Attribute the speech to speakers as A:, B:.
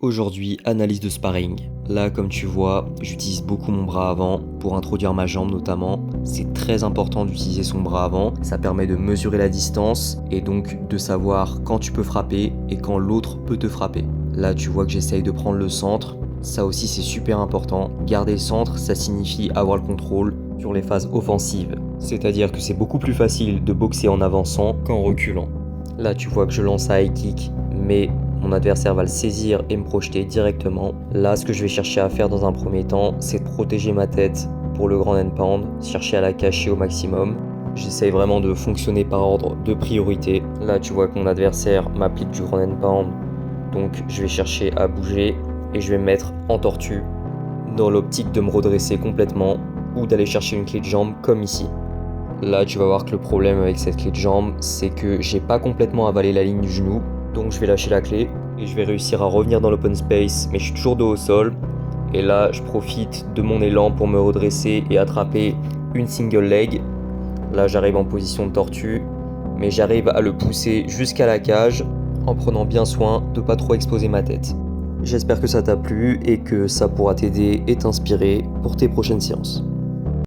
A: Aujourd'hui, analyse de sparring. Là, comme tu vois, j'utilise beaucoup mon bras avant pour introduire ma jambe notamment. C'est très important d'utiliser son bras avant. Ça permet de mesurer la distance et donc de savoir quand tu peux frapper et quand l'autre peut te frapper. Là, tu vois que j'essaye de prendre le centre. Ça aussi, c'est super important. Garder le centre, ça signifie avoir le contrôle sur les phases offensives. C'est-à-dire que c'est beaucoup plus facile de boxer en avançant qu'en reculant. Là, tu vois que je lance un high kick, mais mon adversaire va le saisir et me projeter directement. Là, ce que je vais chercher à faire dans un premier temps, c'est de protéger ma tête pour le grand and pound, chercher à la cacher au maximum. J'essaye vraiment de fonctionner par ordre de priorité. Là, tu vois que mon adversaire m'applique du grand and pound, donc je vais chercher à bouger et je vais me mettre en tortue dans l'optique de me redresser complètement ou d'aller chercher une clé de jambe comme ici. Là, tu vas voir que le problème avec cette clé de jambe, c'est que j'ai pas complètement avalé la ligne du genou. Donc je vais lâcher la clé et je vais réussir à revenir dans l'open space, mais je suis toujours dos au sol. Et là, je profite de mon élan pour me redresser et attraper une single leg. Là, j'arrive en position de tortue, mais j'arrive à le pousser jusqu'à la cage en prenant bien soin de pas trop exposer ma tête. J'espère que ça t'a plu et que ça pourra t'aider et t'inspirer pour tes prochaines séances.